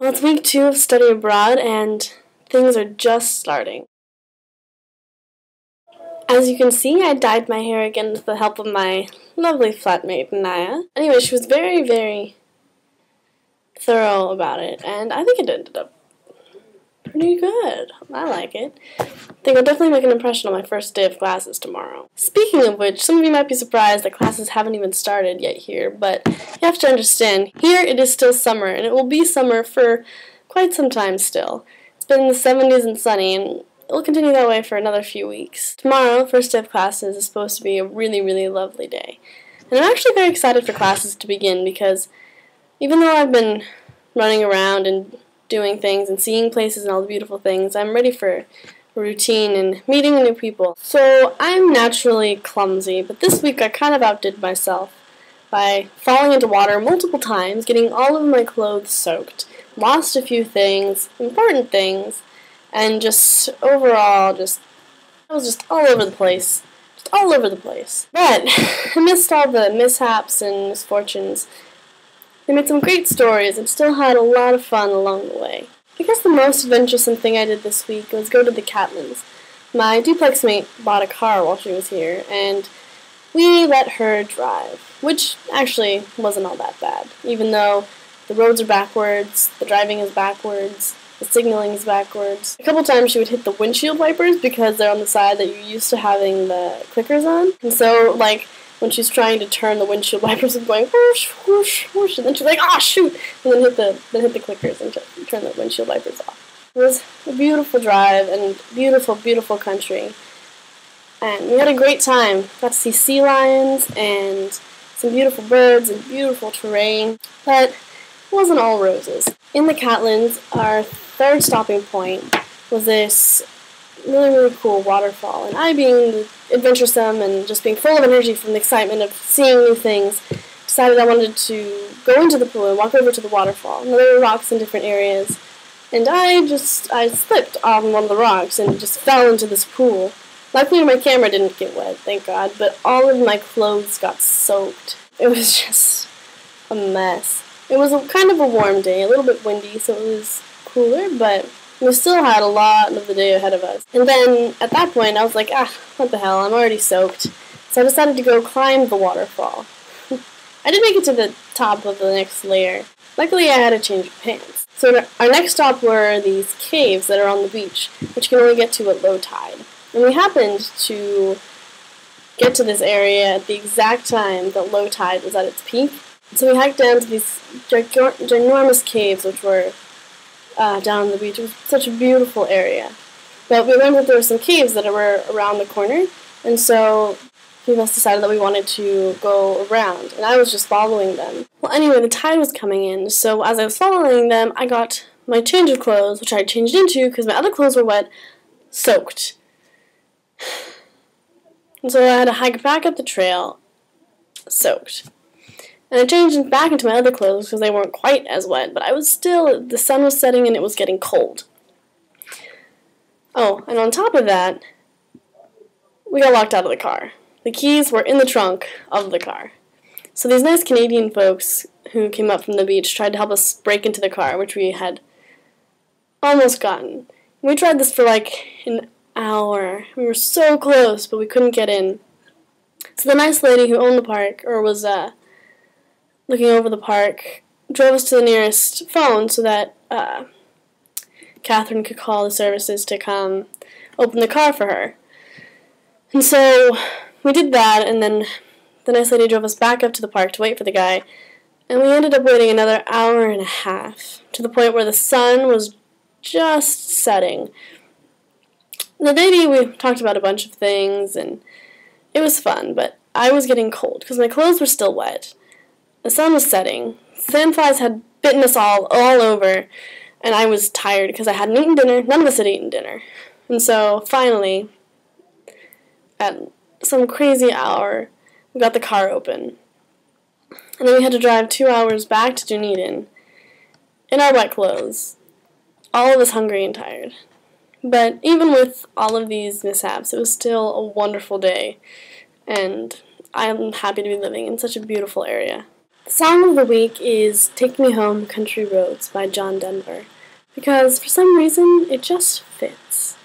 Well, it's week 2 of study abroad, and things are just starting. As you can see, I dyed my hair again with the help of my lovely flatmate, Naya. Anyway, she was very, very thorough about it, and I think it ended up pretty good. I like it. I think I'll definitely make an impression on my first day of classes tomorrow. Speaking of which, some of you might be surprised that classes haven't even started yet here, but you have to understand, here it is still summer, and it will be summer for quite some time still. It's been in the 70s and sunny, and it will continue that way for another few weeks. Tomorrow, first day of classes, is supposed to be a really, really lovely day. And I'm actually very excited for classes to begin because even though I've been running around and doing things and seeing places and all the beautiful things, I'm ready for routine and meeting new people. So I'm naturally clumsy, but this week I kind of outdid myself by falling into water multiple times, getting all of my clothes soaked, lost a few things, important things, and just overall I was just all over the place. Just all over the place. But amidst all the mishaps and misfortunes, they made some great stories and still had a lot of fun along the way. I guess the most adventuresome thing I did this week was go to the Catlins. My duplex mate bought a car while she was here, and we let her drive, which actually wasn't all that bad, even though the roads are backwards, the driving is backwards, the signaling is backwards. A couple times she would hit the windshield wipers because they're on the side that you're used to having the clickers on, and so, like, when she's trying to turn, the windshield wipers are going whoosh, whoosh, whoosh, and then she's like, "Ah, shoot!" and then hit the clickers and turn the windshield wipers off. It was a beautiful drive and beautiful, beautiful country, and we had a great time. Got to see sea lions and some beautiful birds and beautiful terrain, but it wasn't all roses. In the Catlins, our third stopping point was this really, really cool waterfall, and I, being adventuresome and just being full of energy from the excitement of seeing new things, decided I wanted to go into the pool and walk over to the waterfall. And there were rocks in different areas, and I slipped on one of the rocks and just fell into this pool. Luckily my camera didn't get wet, thank God, but all of my clothes got soaked. It was just a mess. It was kind of a warm day, a little bit windy, so it was cooler, but we still had a lot of the day ahead of us. And then, at that point, I was like, what the hell, I'm already soaked. So I decided to go climb the waterfall. I did make it to the top of the next layer. Luckily, I had a change of pants. So our next stop were these caves that are on the beach, which you can only get to at low tide. And we happened to get to this area at the exact time that low tide was at its peak. So we hiked down to these ginormous caves, which were down on the beach. It was such a beautiful area. But we learned that there were some caves that were around the corner, and so a few of us decided that we wanted to go around, and I was just following them. Well, anyway, the tide was coming in, so as I was following them, I got my change of clothes, which I changed into because my other clothes were wet, soaked. And so I had to hike back up the trail, soaked. And I changed back into my other clothes because they weren't quite as wet, but the sun was setting and it was getting cold. Oh, and on top of that, we got locked out of the car. The keys were in the trunk of the car. So these nice Canadian folks who came up from the beach tried to help us break into the car, which we had almost gotten. We tried this for like an hour. We were so close, but we couldn't get in. So the nice lady who owned the park, or was looking over the park, drove us to the nearest phone so that Catherine could call the services to come open the car for her. And so we did that, and then the nice lady drove us back up to the park to wait for the guy, and we ended up waiting another hour and a half, to the point where the sun was just setting. The lady, we talked about a bunch of things, and it was fun, but I was getting cold because my clothes were still wet. The sun was setting. Sandflies had bitten us all over, and I was tired because I hadn't eaten dinner. None of us had eaten dinner. And so, finally, at some crazy hour, we got the car open. And then we had to drive 2 hours back to Dunedin in our wet clothes, all of us hungry and tired. But even with all of these mishaps, it was still a wonderful day, and I'm happy to be living in such a beautiful area. The song of the week is Take Me Home, Country Roads by John Denver, because for some reason it just fits.